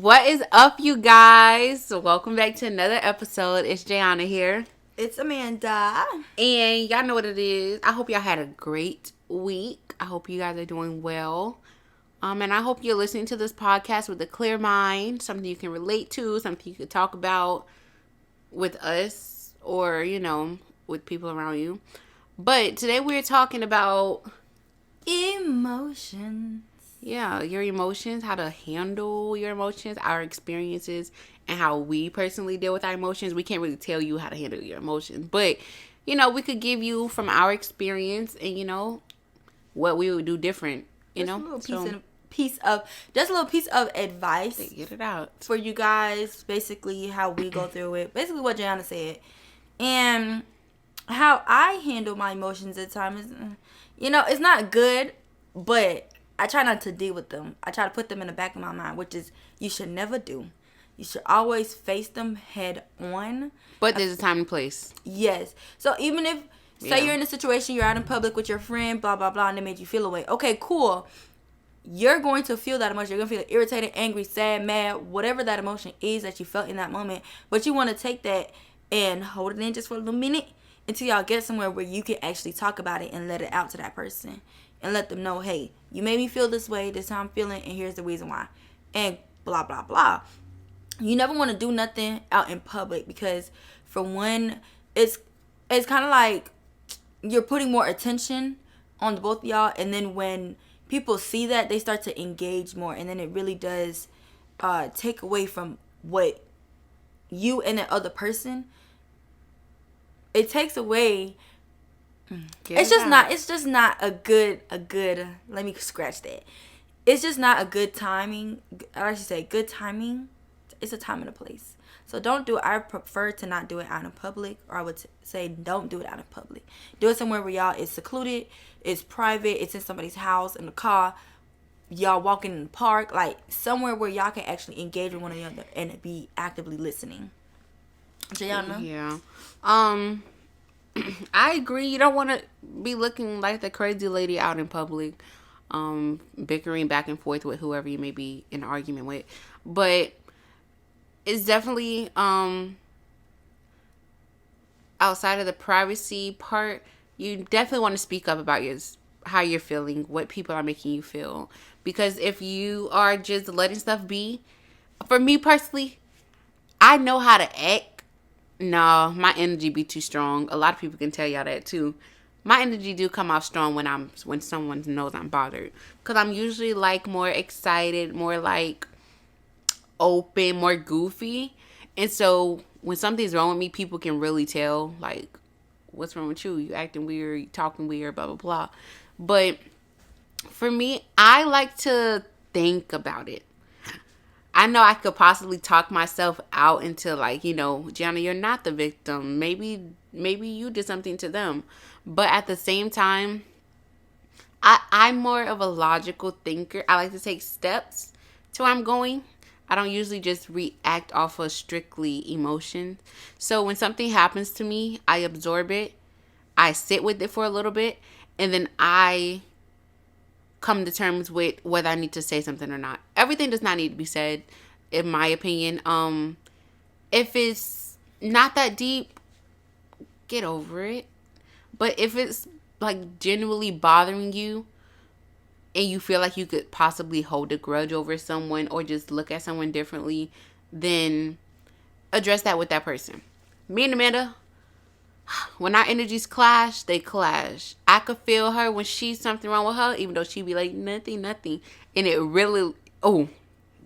What is up, you guys? Welcome back to another episode. It's Jayana here. It's Amanda. And y'all know what it is. I hope y'all had a great week. I hope you guys are doing well. And I hope you're listening to this podcast with a clear mind, something you can relate to, something you can talk about with us or, with people around you. But today we're talking about Emotions. your emotions, how to handle your emotions, our experiences, and how we personally deal with our emotions. We can't really tell you how to handle your emotions, but we could give you from our experience and what we would do different. Just a little just a little piece of advice. Get it out for you guys. Basically, how we go through it. Basically, what Jayana said, and how I handle my emotions at times. It's not good, but I try not to deal with them. I try to put them in the back of my mind, which is you should never do. You should always face them head on. But there's a time and place. Yes. So even if, say you're in a situation, you're out in public with your friend, blah, blah, blah, and they made you feel away. Okay, cool. You're going to feel that emotion. You're going to feel irritated, angry, sad, mad, whatever that emotion is that you felt in that moment. But you want to take that and hold it in just for a little minute until y'all get somewhere where you can actually talk about it and let it out to that person. And let them know, hey, you made me feel this way, this is how I'm feeling, and here's the reason why. And blah, blah, blah. You never want to do nothing out in public because, for one, it's kind of like you're putting more attention on the both of y'all. And then when people see that, they start to engage more. And then it really does take away from what you and the other person. It takes away... It's just not a good, let me scratch that. It's just not a good timing. I should say good timing. It's a time and a place. So don't do it. I prefer to not do it out in public, or I would say don't do it out in public. Do it somewhere where y'all is secluded, it's private, it's in somebody's house, in the car, y'all walking in the park, like somewhere where y'all can actually engage with one another and be actively listening. Jayana? Yeah. I agree. You don't want to be looking like the crazy lady out in public, bickering back and forth with whoever you may be in an argument with. But it's definitely outside of the privacy part. You definitely want to speak up about how you're feeling, what people are making you feel. Because if you are just letting stuff be, for me personally, I know how to act. No, my energy be too strong. A lot of people can tell y'all that too. My energy do come off strong when someone knows I'm bothered. Cause I'm usually like more excited, more like open, more goofy. And so when something's wrong with me, people can really tell, like, what's wrong with you? You acting weird, you talking weird, blah, blah, blah. But for me, I like to think about it. I know I could possibly talk myself out into Gianna, you're not the victim. Maybe you did something to them. But at the same time, I'm more of a logical thinker. I like to take steps to where I'm going. I don't usually just react off of strictly emotion. So when something happens to me, I absorb it. I sit with it for a little bit. And then I come to terms with whether I need to say something or not. Everything does not need to be said, in my opinion. If it's not that deep, get over it. But if it's like genuinely bothering you and you feel like you could possibly hold a grudge over someone or just look at someone differently, then address that with that person. Me and Amanda, when our energies clash, they clash. I could feel her when she's something wrong with her, even though she be like, nothing. And it really, y'all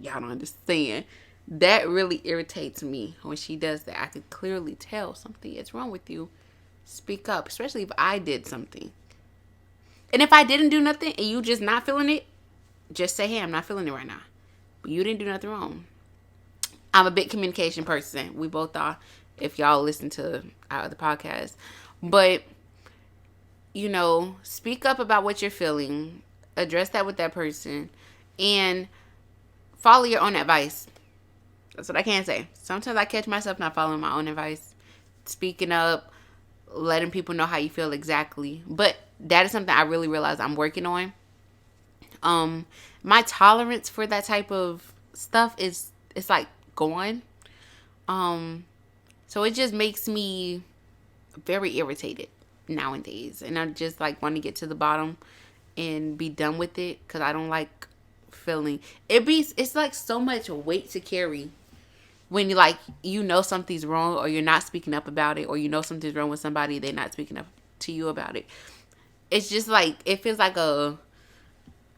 don't understand. That really irritates me when she does that. I could clearly tell something is wrong with you. Speak up, especially if I did something. And if I didn't do nothing and you just not feeling it, just say, hey, I'm not feeling it right now. But you didn't do nothing wrong. I'm a big communication person. We both are. If y'all listen to our other podcast. But, speak up about what you're feeling. Address that with that person. And follow your own advice. That's what I can say. Sometimes I catch myself not following my own advice. Speaking up. Letting people know how you feel exactly. But that is something I really realize I'm working on. My tolerance for that type of stuff is it's like gone. So it just makes me very irritated nowadays, and I just like want to get to the bottom and be done with it because I don't like feeling it's like so much weight to carry when you like something's wrong, or you're not speaking up about it, or something's wrong with somebody, they're not speaking up to you about it. It's just like it feels like I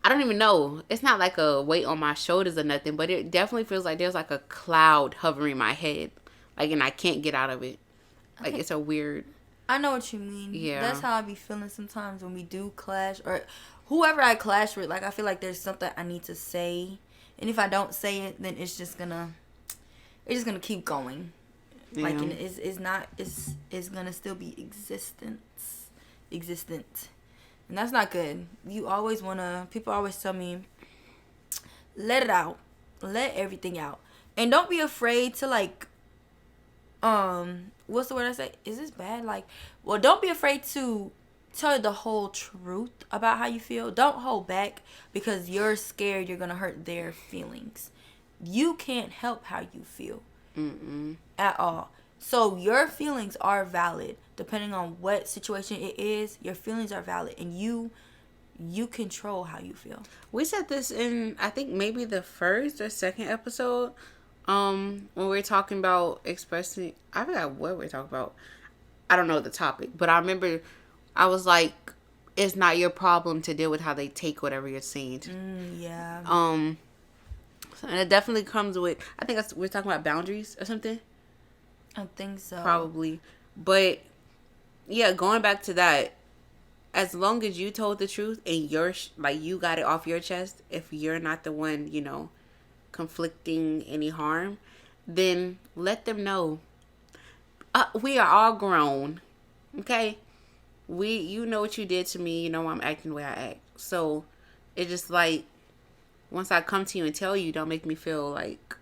don't even know. It's not like a weight on my shoulders or nothing, but it definitely feels like there's like a cloud hovering my head, like, and I can't get out of it. Like, it's a weird. I know what you mean. Yeah. That's how I be feeling sometimes when we do clash, or whoever I clash with. Like, I feel like there's something I need to say, and if I don't say it, then it's just gonna keep going. Yeah. Like, and it's gonna still be existent, and that's not good. You always wanna. People always tell me, let it out, let everything out, and don't be afraid to like. What's the word I say? Is this bad? Like, well, don't be afraid to tell the whole truth about how you feel. Don't hold back because you're scared you're gonna hurt their feelings. You can't help how you feel. At all. So your feelings are valid depending on what situation it is. Your feelings are valid, and you control how you feel. We said this in, I think, maybe the first or second episode. When we were talking about expressing, I forgot what we were talking about. I don't know the topic, but I remember I was like, it's not your problem to deal with how they take whatever you're saying. Yeah. And it definitely comes with, I think we're talking about boundaries or something. I think so. Probably. But yeah, going back to that, as long as you told the truth and you got it off your chest, if you're not the one, conflicting any harm, then let them know. We are all grown, okay? You know what you did to me. You know I'm acting the way I act. So it's just like, once I come to you and tell you, don't make me feel like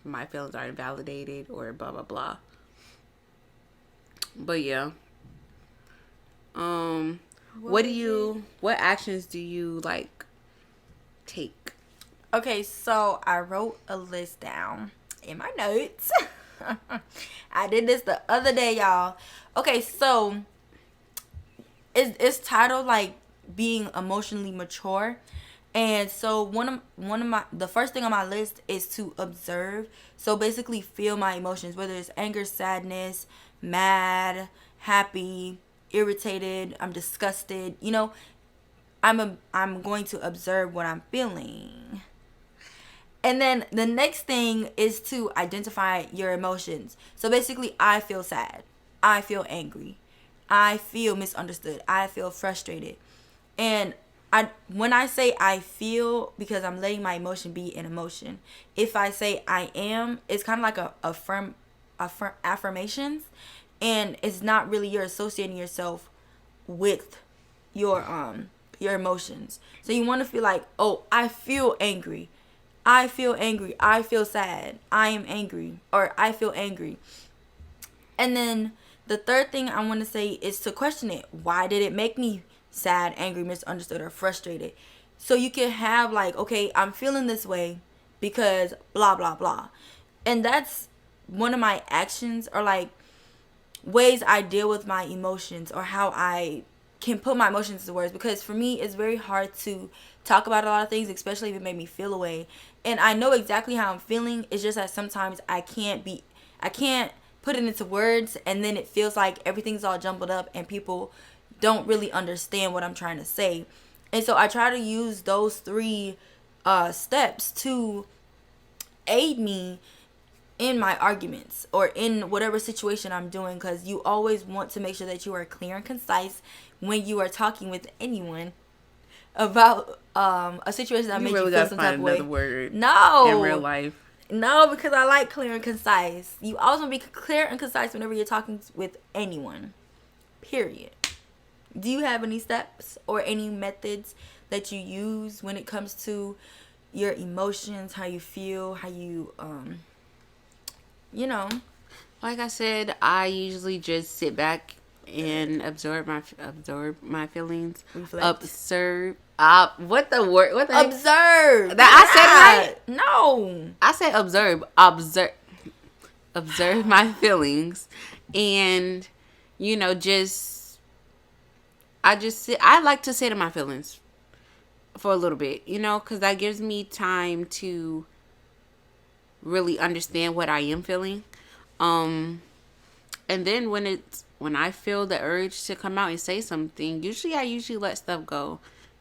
my feelings are invalidated or blah blah blah. But yeah. What actions do you like take? Okay, so I wrote a list down in my notes. I did this the other day, y'all. Okay, so it's titled like being emotionally mature. And so the first thing on my list is to observe. So basically feel my emotions, whether it's anger, sadness, mad, happy, irritated, I'm disgusted, I'm going to observe what I'm feeling. And then the next thing is to identify your emotions. So basically, I feel sad. I feel angry. I feel misunderstood. I feel frustrated. And when I say I feel, because I'm letting my emotion be an emotion. If I say I am, it's kind of like a affirmations, and it's not really, you're associating yourself with your emotions. So you want to feel like, oh, I feel angry. I feel angry. I feel sad. I am angry, or I feel angry. And then the third thing I want to say is to question it. Why did it make me sad, angry, misunderstood, or frustrated? So you can have like, okay, I'm feeling this way because blah, blah, blah. And that's one of my actions, or like ways I deal with my emotions, or how I can put my emotions into words. Because for me, it's very hard to talk about a lot of things, especially if it made me feel away. And I know exactly how I'm feeling. It's just that sometimes I can't put it into words, and then it feels like everything's all jumbled up and people don't really understand what I'm trying to say. And so I try to use those 3 steps to aid me in my arguments or in whatever situation I'm doing, because you always want to make sure that you are clear and concise when you are talking with anyone about a situation that makes you feel some type of way. Word no, in real life. No, because I like clear and concise. You always want to be clear and concise whenever you're talking with anyone. Period. Do you have any steps or any methods that you use when it comes to your emotions, how you feel, how you, Like I said, I usually just sit back and absorb my feelings. Reflect. Observe. What the word? What the heck? Observe. I said it right. No. I said observe. Observe my feelings, and just I like to sit in my feelings for a little bit, because that gives me time to really understand what I am feeling. Um, and then when I feel the urge to come out and say something, I usually let stuff go.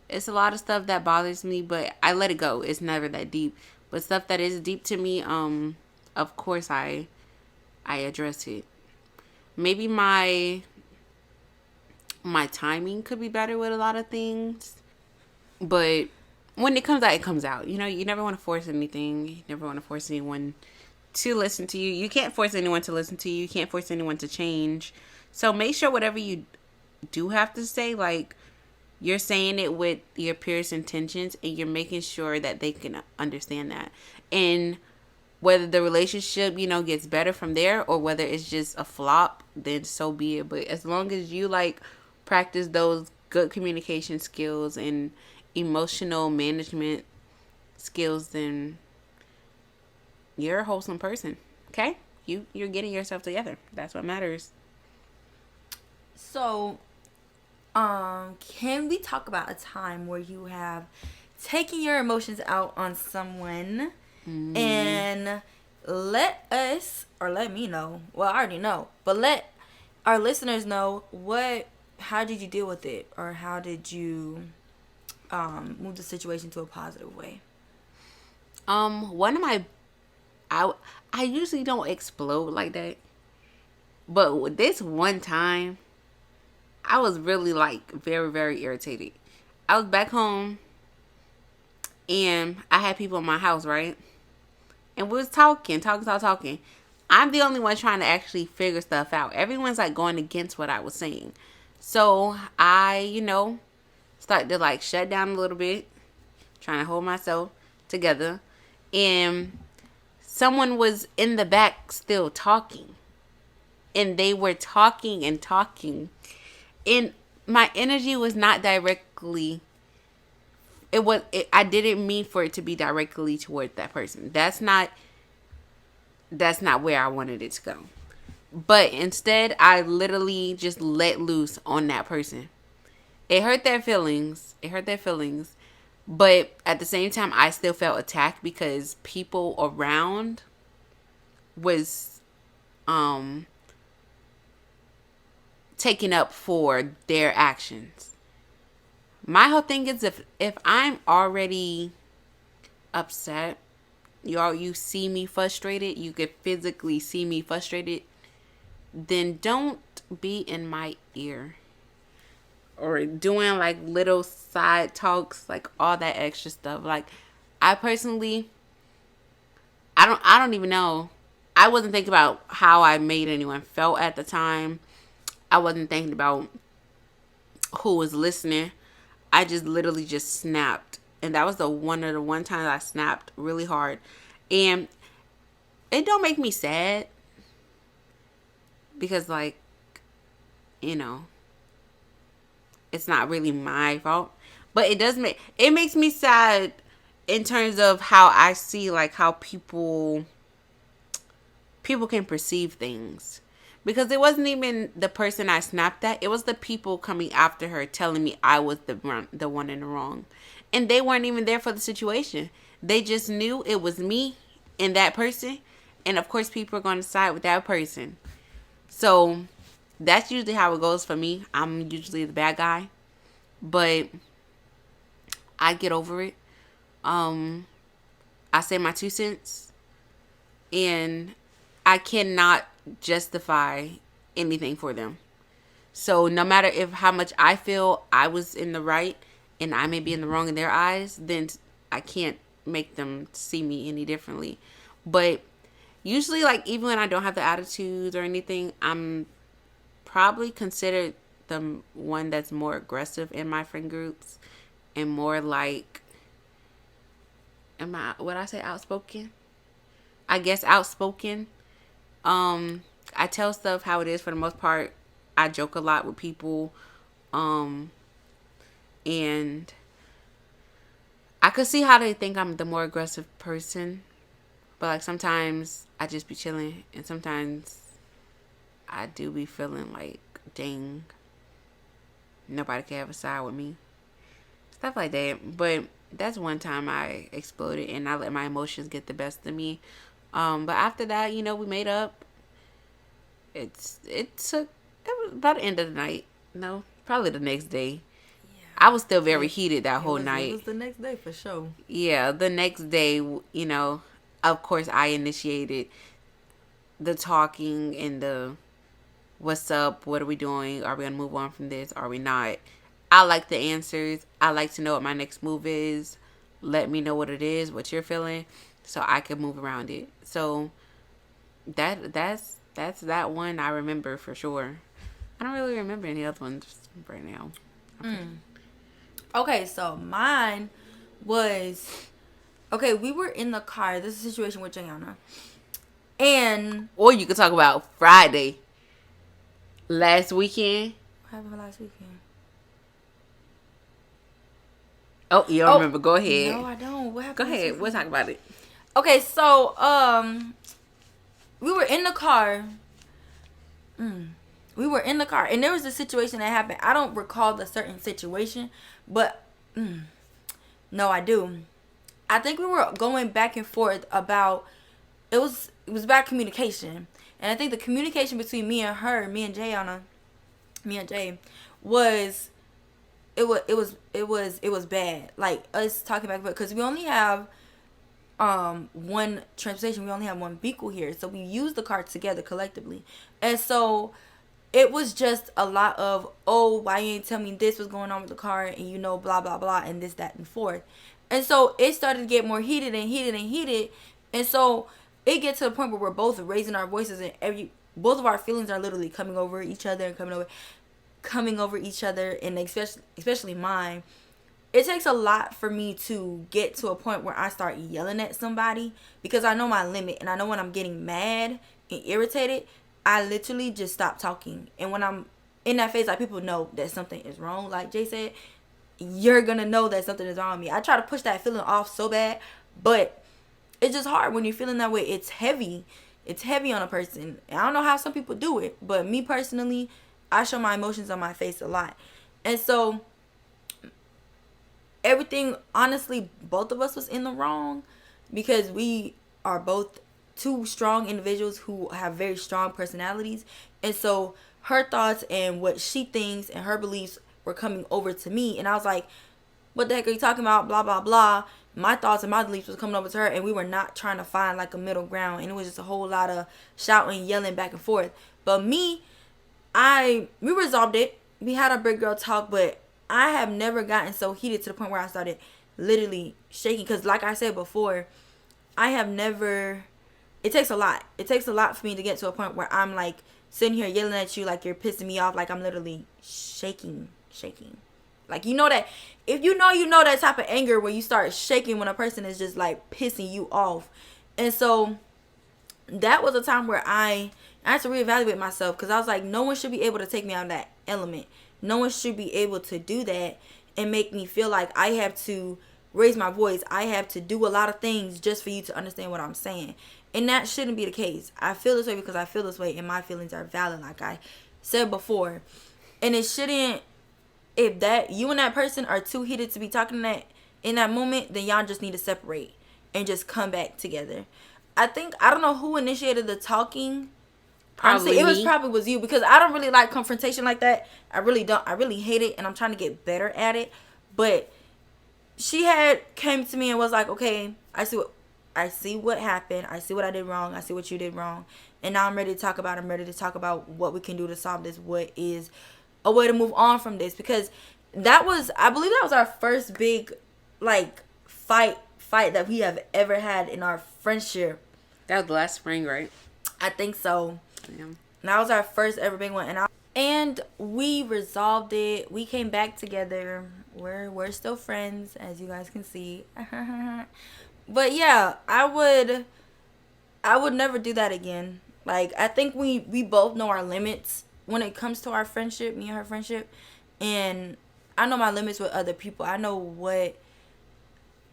It's a lot of stuff that bothers me, but I let it go. It's never that deep. But stuff that is deep to me, of course I address it. Maybe my timing could be better with a lot of things, but when it comes out, it comes out. You never want to force anything. You never want to force anyone to listen to you. You can't force anyone to listen to you. You can't force anyone to change. So make sure whatever you do have to say, like, you're saying it with your purest intentions, and you're making sure that they can understand that. And whether the relationship, gets better from there, or whether it's just a flop, then so be it. But as long as you practice those good communication skills and emotional management skills, then you're a wholesome person. Okay? You're getting yourself together. That's what matters. So, can we talk about a time where you have taken your emotions out on someone, and let me know. Well, I already know, but let our listeners know how did you deal with it, or how did you move the situation to a positive way? One of my I usually don't explode like that, but with this one time, I was really very, very irritated. I was back home, and I had people in my house, right? And we was talking. I'm the only one trying to actually figure stuff out. Everyone's going against what I was saying. So I, started to shut down a little bit, trying to hold myself together. And someone was in the back still talking. And they were talking and talking. And my energy was not directly, I didn't mean for it to be directly toward that person. That's not where I wanted it to go. But instead, I literally just let loose on that person. It hurt their feelings. But at the same time, I still felt attacked because people around was taken up for their actions. My whole thing is, if I'm already upset, you see me frustrated, you could physically see me frustrated, then don't be in my ear or doing little side talks, all that extra stuff. I personally, I don't even know. I wasn't thinking about how I made anyone felt at the time. I wasn't thinking about who was listening. I just literally just snapped. And that was one of the one times I snapped really hard. And it don't make me sad. Because it's not really my fault. But it makes me sad in terms of how I see how people can perceive things. Because it wasn't even the person I snapped at. It was the people coming after her telling me I was the one in the wrong. And they weren't even there for the situation. They just knew it was me and that person. And of course, people are going to side with that person. So that's usually how it goes for me. I'm usually the bad guy. But I get over it. I say my 2 cents. And I cannot justify anything for them. So no matter how much I feel I was in the right and I may be in the wrong in their eyes, then I can't make them see me any differently. But usually, even when I don't have the attitudes or anything, I'm probably considered the one that's more aggressive in my friend groups and more would I say outspoken? I guess outspoken. I tell stuff how it is for the most part. I joke a lot with people. And I could see how they think I'm the more aggressive person. But like sometimes I just be chilling, and sometimes I do be feeling like, dang, nobody can have a side with me. Stuff like that. But that's one time I exploded and I let my emotions get the best of me. But after that, we made up. It was about the end of the night. No, probably the next day. I was still very heated that whole night. It was the next day for sure. Yeah, the next day, of course I initiated the talking and the what's up, what are we doing, are we going to move on from this, are we not. I like the answers. I like to know what my next move is. Let me know what it is, what you're feeling, so I can move around it. So that's that one I remember for sure. I don't really remember any other ones right now. Okay, so mine was, okay, we were in the car. This is a situation with Jayana. And or you could talk about Friday. Last weekend. What happened last weekend? Oh, you don't remember. Go ahead. No, I don't. What happened? Go ahead. We'll talk about it. Okay, so we were in the car. We were in the car, and there was a situation that happened. I don't recall the certain situation, but no, I do. I think we were going back and forth about it was about communication, and I think the communication between me and her, me and Jay, was it was bad. Like us talking back and forth because we only have one transportation, we only have one vehicle here, so we use the car together collectively, and so it was just a lot of, oh, why you ain't tell me this was going on with the car, and blah blah blah, and this, that, and forth. And so it started to get more heated and heated and heated, and so it gets to the point where we're both raising our voices, and both of our feelings are literally coming over each other and coming over each other, and especially mine. It takes a lot for me to get to a point where I start yelling at somebody because I know my limit, and I know when I'm getting mad and irritated, I literally just stop talking. And when I'm in that phase, like, people know that something is wrong. Like Jay said, you're gonna know that something is wrong with me. I try to push that feeling off so bad, but it's just hard when you're feeling that way. It's heavy. It's heavy on a person. And I don't know how some people do it, but me personally, I show my emotions on my face a lot. And so everything, honestly, both of us was in the wrong because we are both two strong individuals who have very strong personalities. And so her thoughts and what she thinks and her beliefs were coming over to me. And I was like, what the heck are you talking about? Blah, blah, blah. My thoughts and my beliefs was coming over to her, and we were not trying to find like a middle ground. And it was just a whole lot of shouting, yelling back and forth. But we resolved it. We had a big girl talk, but I have never gotten so heated to the point where I started literally shaking. Because like I said before, it takes a lot. It takes a lot for me to get to a point where I'm like sitting here yelling at you like you're pissing me off. Like I'm literally shaking. Like, that if you know that type of anger where you start shaking when a person is just like pissing you off. And so that was a time where I had to reevaluate myself, because I was like, no one should be able to take me out of that element. No one should be able to do that and make me feel like I have to raise my voice. I have to do a lot of things just for you to understand what I'm saying. And that shouldn't be the case. I feel this way because I feel this way, and my feelings are valid, like I said before. And it shouldn't, if that you and that person are too heated to be talking in that moment, then y'all just need to separate and just come back together. I don't know who initiated the talking. Honestly, it was you, because I don't really like confrontation like that. I really don't. I really hate it, and I'm trying to get better at it. But she came to me and was like, okay, I see what happened. I see what I did wrong. I see what you did wrong. And now I'm ready to talk about it. I'm ready to talk about what we can do to solve this. What is a way to move on from this? Because I believe that was our first big, like, fight that we have ever had in our friendship. That was the last spring, right? I think so. Yeah. That was our first ever big one. And we resolved it. We came back together. We're still friends, as you guys can see. But yeah, I would never do that again. Like, I think we both know our limits, when it comes to our friendship, me and her friendship, and I know my limits with other people. I know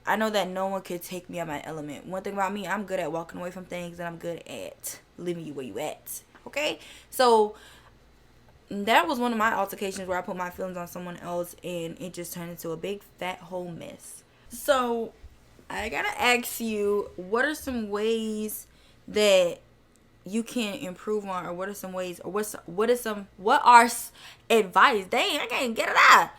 that no one could take me out my element. One thing about me, I'm good at walking away from things, and I'm good at leaving you where you at. Okay? So that was one of my altercations where I put my feelings on someone else, and it just turned into a big fat whole mess. So I gotta ask you, what are some ways that you can improve on, or what are some ways, or what are advice? Dang, I can't get it out.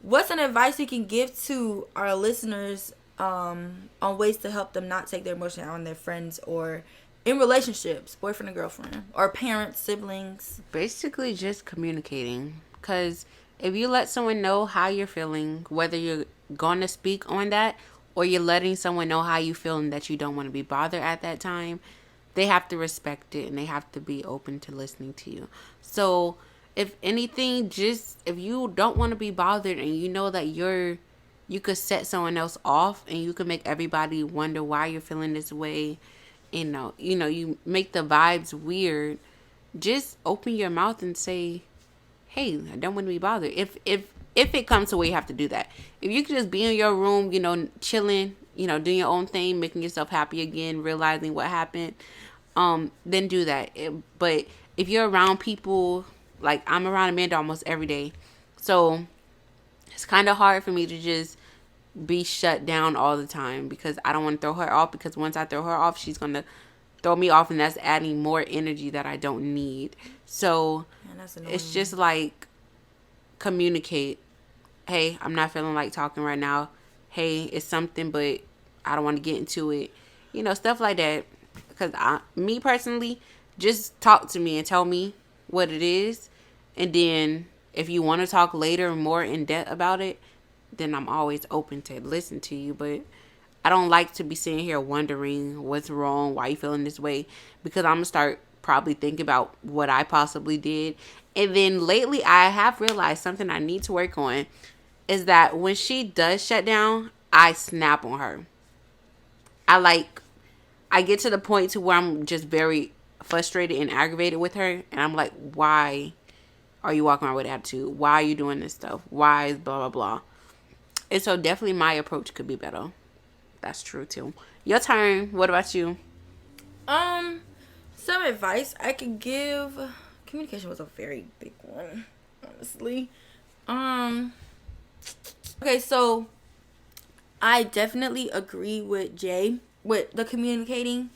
What's an advice you can give to our listeners on ways to help them not take their emotion out on their friends or in relationships, boyfriend and girlfriend, or parents, siblings? Basically, just communicating. Because if you let someone know how you're feeling, whether you're going to speak on that or you're letting someone know how you feel and that you don't want to be bothered at that time, they have to respect it and they have to be open to listening to you. So, if anything, just if you don't want to be bothered and you know that you could set someone else off and you could make everybody wonder why you're feeling this way, you make the vibes weird, just open your mouth and say, hey, I don't want to be bothered. If it comes to where you have to do that. If you could just be in your room, chilling, doing your own thing, making yourself happy again, realizing what happened, then do that. But if you're around people, like I'm around Amanda almost every day, so it's kind of hard for me to just be shut down all the time because I don't want to throw her off, because once I throw her off, she's going to throw me off, and that's adding more energy that I don't need. So it's just like communicate. Hey, I'm not feeling like talking right now. Hey, it's something, but I don't want to get into it. Stuff like that. Because me personally, just talk to me and tell me what it is. And then if you want to talk later more in depth about it, then I'm always open to listen to you. But I don't like to be sitting here wondering what's wrong, why you feeling this way, because I'm going to start probably thinking about what I possibly did. And then lately I have realized something I need to work on is that when she does shut down, I snap on her. I get to the point to where I'm just very frustrated and aggravated with her. And I'm like, why are you walking around with attitude? Why are you doing this stuff? Why is blah, blah, blah. And so definitely my approach could be better. That's true too. Your turn. What about you? Some advice I could give. Communication was a very big one, honestly. Okay, so I definitely agree with Jay with the communicating.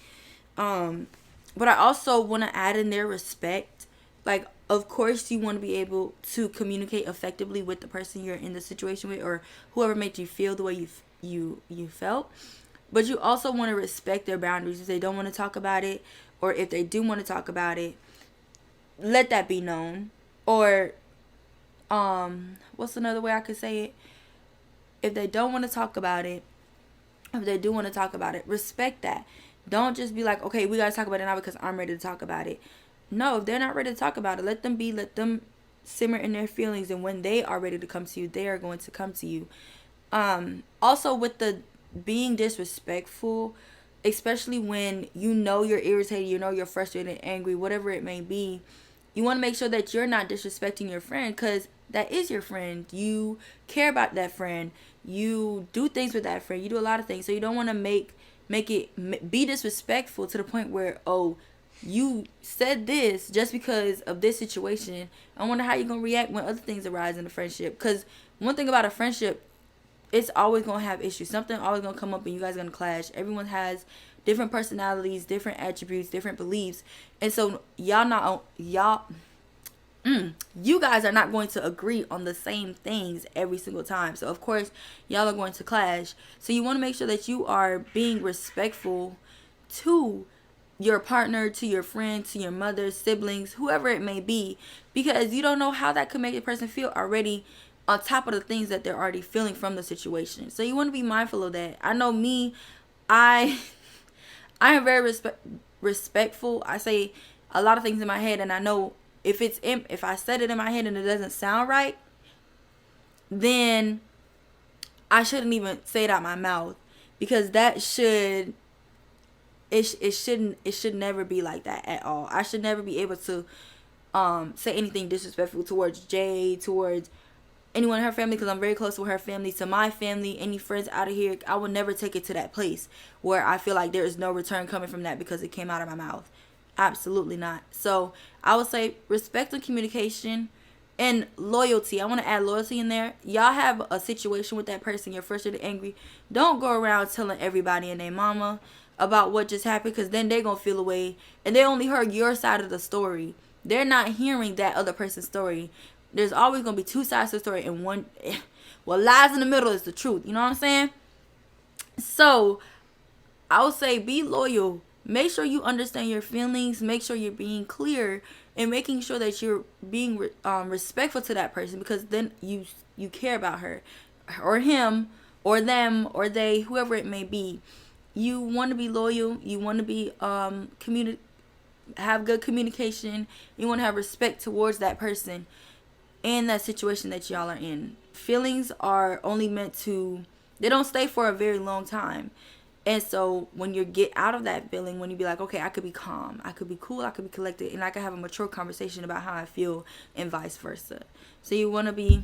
But I also want to add in their respect. Like, of course, you want to be able to communicate effectively with the person you're in the situation with, or whoever made you feel the way you felt. But you also want to respect their boundaries. If they don't want to talk about it, or if they do want to talk about it, let that be known. Or, what's another way I could say it? If they don't want to talk about it, if they do want to talk about it, respect that. Don't just be like, okay, we got to talk about it now because I'm ready to talk about it. No, if they're not ready to talk about it, let them simmer in their feelings. And when they are ready to come to you, they are going to come to you. Also, with the being disrespectful, especially when you're irritated, you're frustrated, angry, whatever it may be, you want to make sure that you're not disrespecting your friend, because that is your friend. You care about that friend. You do things with that friend. You do a lot of things. So you don't want to make it be disrespectful to the point where, oh, you said this just because of this situation. I wonder how you're going to react when other things arise in the friendship. Because one thing about a friendship, it's always going to have issues. Something always going to come up and you guys are going to clash. Everyone has different personalities, different attributes, different beliefs. And so you guys are not going to agree on the same things every single time. So of course, y'all are going to clash. So you want to make sure that you are being respectful to your partner, to your friend, to your mother, siblings, whoever it may be, because you don't know how that could make a person feel already, on top of the things that they're already feeling from the situation. So you want to be mindful of that. I know me, I am very respectful. I say a lot of things in my head, and I know if I said it in my head and it doesn't sound right, then I shouldn't even say it out my mouth, because it should never be like that at all. I should never be able to say anything disrespectful towards Jay, towards anyone in her family, because I'm very close with her family, to my family, any friends out of here. I would never take it to that place where I feel like there is no return coming from that because it came out of my mouth. Absolutely not. So I would say respect and communication and loyalty. I want to add loyalty in there. Y'all have a situation with that person, you're frustrated, angry. Don't go around telling everybody and their mama about what just happened, because then they're going to feel away and they only heard your side of the story. They're not hearing that other person's story. There's always going to be two sides to the story, and one, what lies in the middle is the truth. You know what I'm saying? So I would say be loyal. Make sure you understand your feelings. Make sure you're being clear and making sure that you're being respectful to that person, because then you care about her or him or them or they, whoever it may be. You want to be loyal. You want to be have good communication. You want to have respect towards that person in that situation that y'all are in. Feelings are only meant to, they don't stay for a very long time. And so when you get out of that feeling, when you be like, okay, I could be calm, I could be cool, I could be collected, and I could have a mature conversation about how I feel, and vice versa. So you want to be,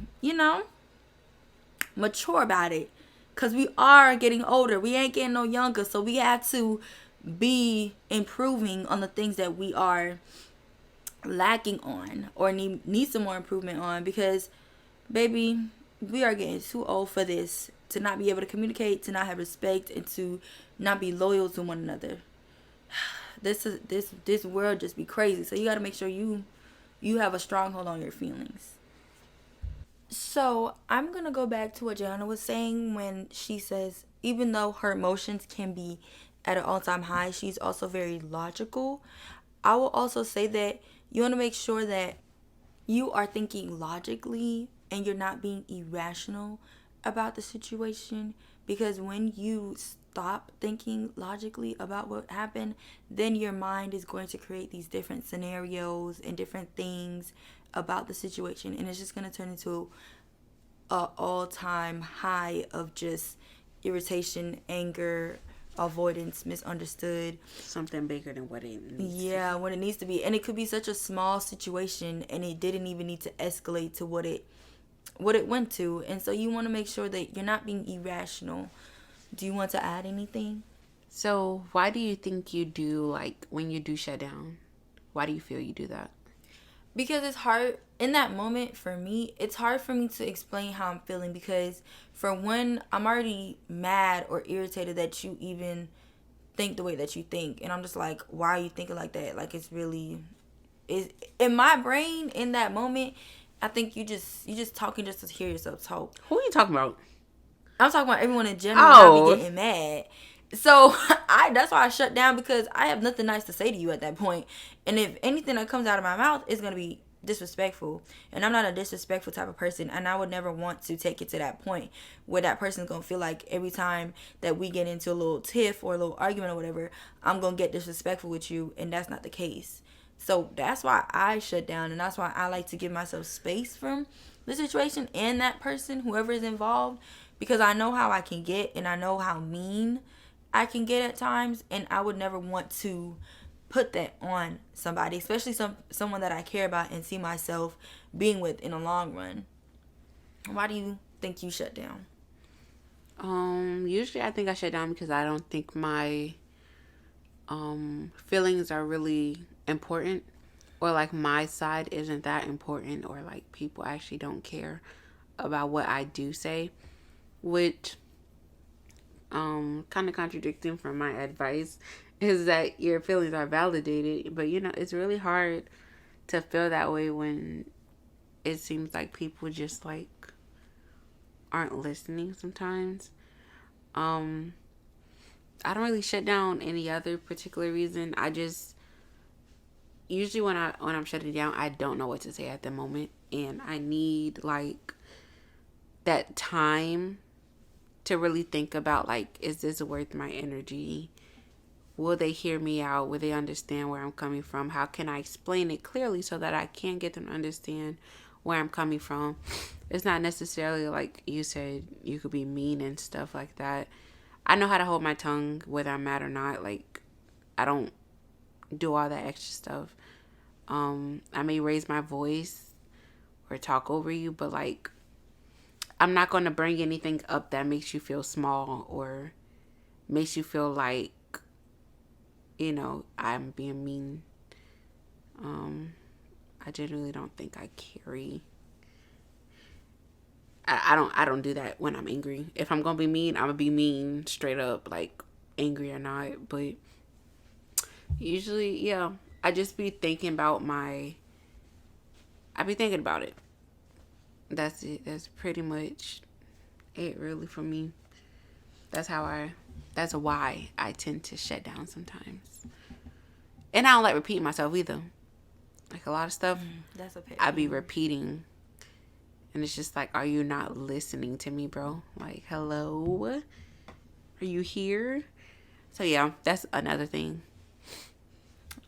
mature about it, because we are getting older. We ain't getting no younger. So we have to be improving on the things that we are lacking on or need some more improvement on, because baby, we are getting too old for this, to not be able to communicate, to not have respect, and to not be loyal to one another. This world just be crazy. So you got to make sure you have a stronghold on your feelings. So I'm gonna go back to what Joanna was saying when she says, even though her emotions can be at an all-time high, she's also very logical. I will also say that you want to make sure that you are thinking logically and you're not being irrational about the situation, because when you stop thinking logically about what happened, then your mind is going to create these different scenarios and different things about the situation, and it's just going to turn into a all-time high of just irritation, anger, avoidance, misunderstood, something bigger than what it needs. Yeah, what it needs to be. And it could be such a small situation, and it didn't even need to escalate to what it went to. And so you want to make sure that you're not being irrational. Do you want to add anything? So why do you think you do, like, when you do shut down, why do you feel you do that? Because it's hard in that moment for me. It's hard for me to explain how I'm feeling, because for one, I'm already mad or irritated that you even think the way that you think, and I'm just like, why are you thinking like that? Like, it's really, is in my brain in that moment. I think you just talking just to hear yourself talk. Who are you talking about? I'm talking about everyone in general. I be getting mad. So that's why I shut down, because I have nothing nice to say to you at that point. And if anything that comes out of my mouth is going to be disrespectful, and I'm not a disrespectful type of person, and I would never want to take it to that point where that person's going to feel like every time that we get into a little tiff or a little argument or whatever, I'm going to get disrespectful with you, and that's not the case. So that's why I shut down, and that's why I like to give myself space from the situation and that person, whoever is involved, because I know how I can get, and I know how mean I can get at times, and I would never want to put that on somebody, especially someone that I care about and see myself being with in the long run. Why do you think you shut down? Usually I think I shut down because I don't think my feelings are really important, or like my side isn't that important, or like people actually don't care about what I do say, which kind of contradicting from my advice is that your feelings are validated. But it's really hard to feel that way when it seems like people just like aren't listening sometimes. I don't really shut down any other particular reason. I just usually when I'm shutting down, I don't know what to say at the moment, and I need like that time to really think about, like, is this worth my energy? Will they hear me out? Will they understand where I'm coming from? How can I explain it clearly so that I can get them to understand where I'm coming from? It's not necessarily like you said, you could be mean and stuff like that. I know how to hold my tongue whether I'm mad or not. Like, I don't do all that extra stuff. I may raise my voice or talk over you, but like, I'm not going to bring anything up that makes you feel small or makes you feel like, I'm being mean. I generally don't think I carry. I don't do that when I'm angry. If I'm gonna be mean, I'm gonna be mean straight up, like angry or not. But usually, yeah, I just be thinking about I be thinking about it. That's it. That's pretty much it, really, for me. That's that's why I tend to shut down sometimes. And I don't like repeating myself either. Like a lot of stuff, that's okay. I be repeating. And it's just like, are you not listening to me, bro? Like, hello? Are you here? So, yeah, that's another thing.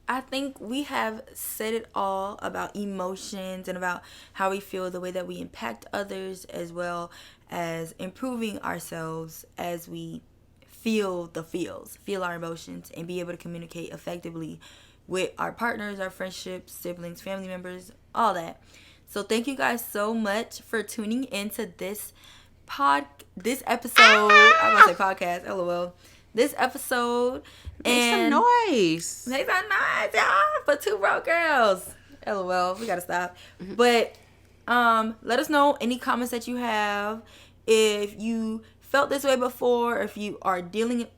I think we have said it all about emotions and about how we feel, the way that we impact others, as well as improving ourselves as we feel our emotions, and be able to communicate effectively with our partners, our friendships, siblings, family members, all that. So thank you guys so much for tuning into this episode. I was gonna say podcast, lol. This episode. Make some noise. Make some noise, y'all, for two broke girls. LOL. We gotta stop. Mm-hmm. But let us know any comments that you have. If you felt this way before, if you are dealing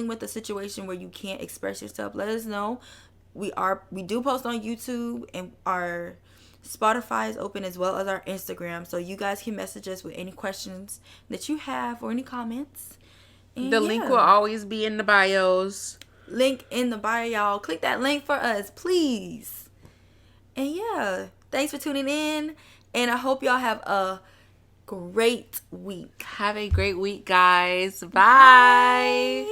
with a situation where you can't express yourself, let us know. We do post on YouTube, and our Spotify is open, as well as our Instagram, so you guys can message us with any questions that you have or any comments. And the link will always be in the bios. Link in the bio, y'all. Click that link for us, please. And yeah, thanks for tuning in, and I hope y'all have a great week. Have a great week, guys. Bye.